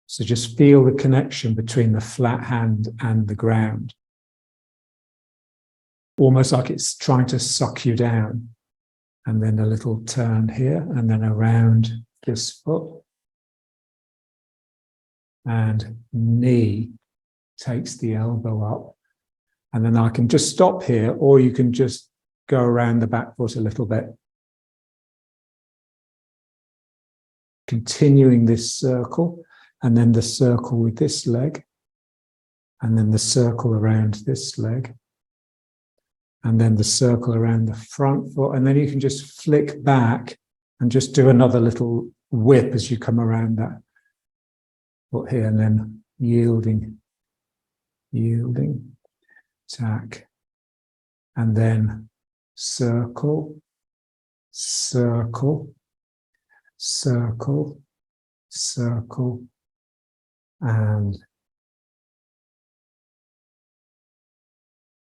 So just feel the connection between the flat hand and the ground. Almost like it's trying to suck you down. And then a little turn here, and then around this foot. And knee takes the elbow up. And then I can just stop here, or you can just go around the back foot a little bit. Continuing this circle, and then the circle with this leg, and then the circle around this leg, and then the circle around the front foot, and then you can just flick back and just do another little whip as you come around that foot here, and then yielding, yielding, attack, and then circle, circle, circle, circle, and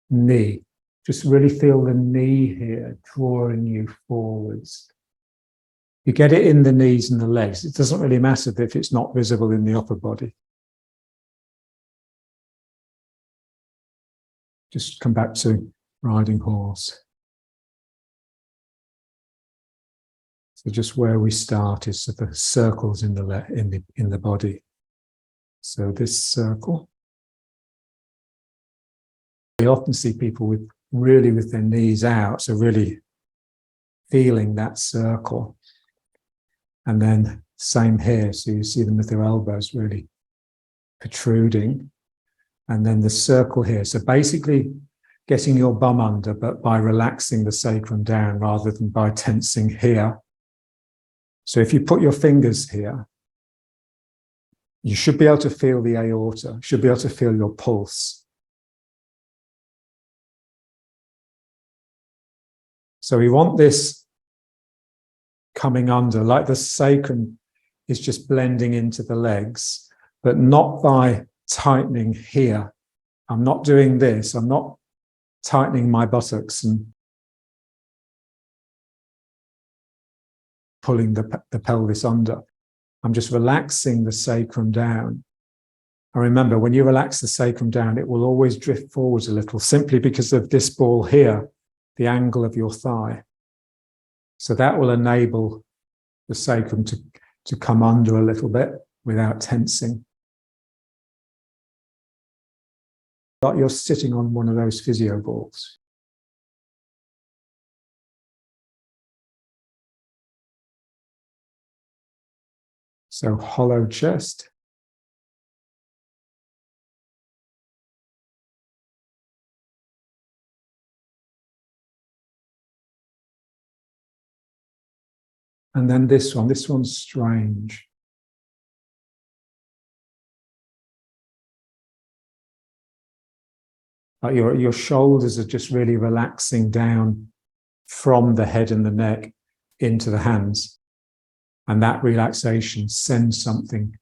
knee. Just really feel the knee here drawing you forwards. You get it in the knees and the legs. It doesn't really matter if it's not visible in the upper body. Just come back to riding horse. So just where we start is the circles in the body. So this circle. We often see people with their knees out, so really feeling that circle. And then same here, so you see them with their elbows really protruding. And then the circle here. So basically getting your bum under, but by relaxing the sacrum down rather than by tensing here. So if you put your fingers here, you should be able to feel the aorta, should be able to feel your pulse. So we want this coming under, like the sacrum is just blending into the legs, but not by tightening here. I'm not doing this. I'm not tightening my buttocks and pulling the pelvis under. I'm just relaxing the sacrum down. And remember, when you relax the sacrum down, it will always drift forwards a little, simply because of this ball here, the angle of your thigh. So that will enable the sacrum to come under a little bit without tensing. Like you're sitting on one of those physio balls. So hollow chest. And then this one's strange. Like your shoulders are just really relaxing down from the head and the neck into the hands. And that relaxation sends something,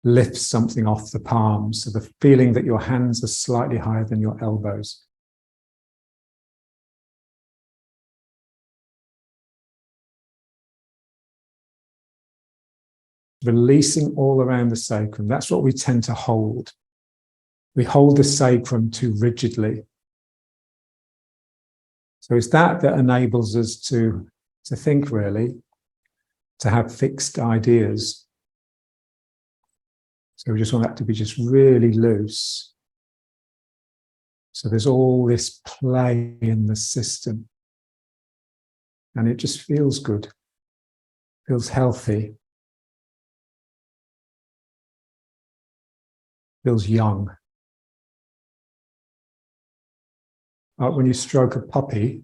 lifts something off the palms. So the feeling that your hands are slightly higher than your elbows. Releasing all around the sacrum. That's what we tend to hold. We hold the sacrum too rigidly. So it's that enables us to think, really, to have fixed ideas. So we just want that to be just really loose. So there's all this play in the system. And it just feels good, feels healthy, feels young. Like when you stroke a puppy,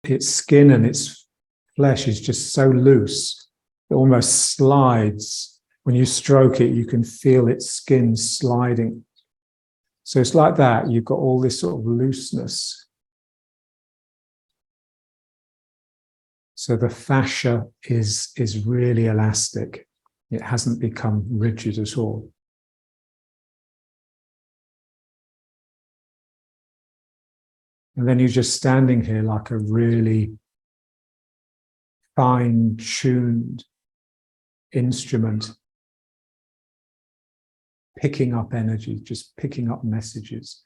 its skin and its flesh is just so loose, it almost slides. When you stroke it, you can feel its skin sliding. So it's like that. You've got all this sort of looseness. So the fascia is really elastic. It hasn't become rigid at all. And then you're just standing here like a really fine-tuned instrument, picking up energy, just picking up messages.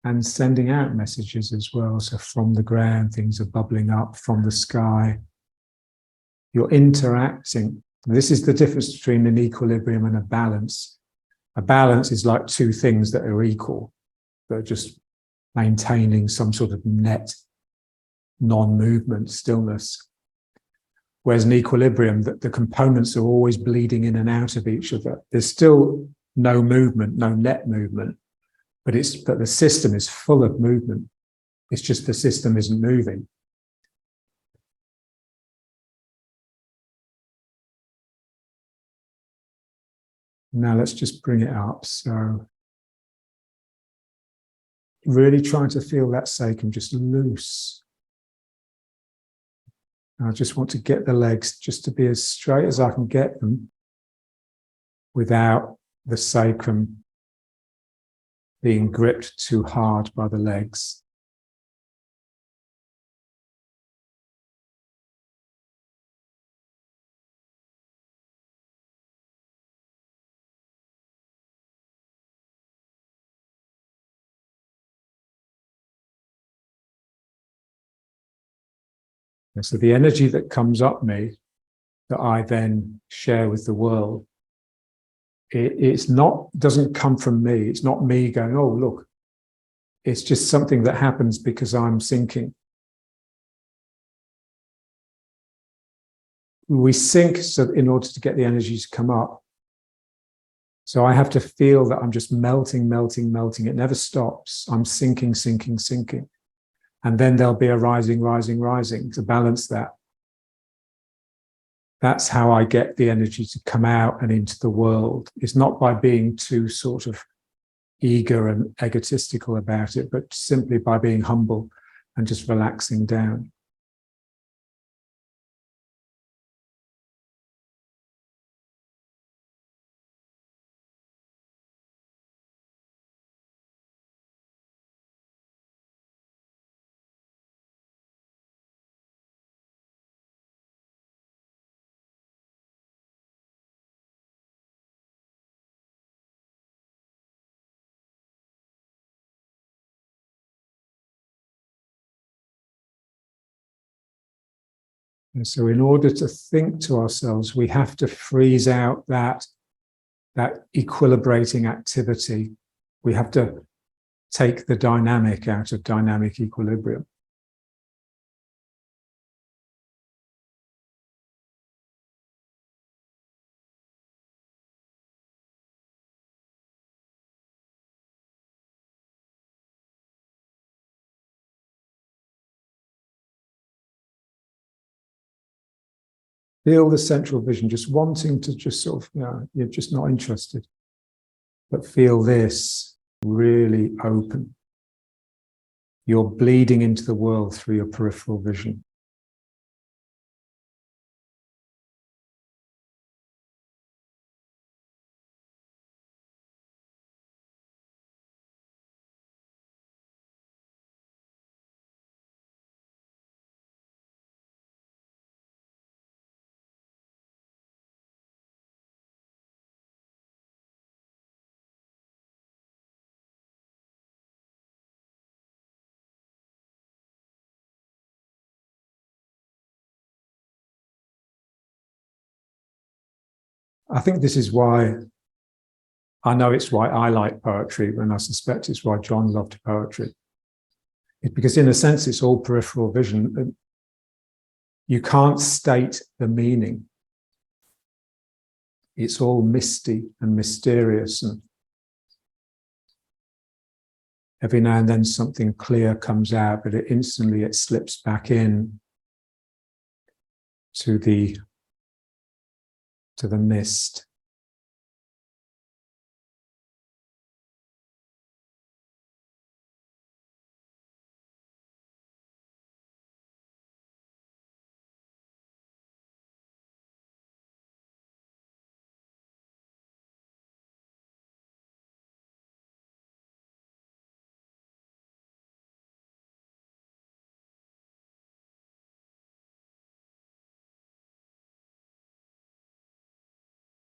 And sending out messages as well. So from the ground, things are bubbling up. From the sky, you're interacting. This is the difference between an equilibrium and a balance. A balance is like two things that are equal, that are just maintaining some sort of net non-movement stillness. Whereas an equilibrium, the components are always bleeding in and out of each other. There's still no movement, no net movement, but the system is full of movement. It's just the system isn't moving. Now let's just bring it up. So really trying to feel that sacrum just loose. I just want to get the legs just to be as straight as I can get them without the sacrum being gripped too hard by the legs. And so the energy that comes up me, that I then share with the world, doesn't come from me. It's not me going, oh, look. It's just something that happens because I'm sinking. We sink so in order to get the energy to come up. So I have to feel that I'm just melting, melting, melting. It never stops. I'm sinking, sinking, sinking. And then there'll be a rising, rising, rising to balance that. That's how I get the energy to come out and into the world. It's not by being too sort of eager and egotistical about it, but simply by being humble and just relaxing down. And so in order to think to ourselves, we have to freeze out that equilibrating activity. We have to take the dynamic out of dynamic equilibrium. Feel the central vision, just wanting to just sort of, you're just not interested. But feel this really open. You're bleeding into the world through your peripheral vision. I think this is why, I know it's why I like poetry, and I suspect it's why John loved poetry. It's because in a sense, it's all peripheral vision. You can't state the meaning. It's all misty and mysterious, and every now and then something clear comes out, but instantly it slips back in to the mist.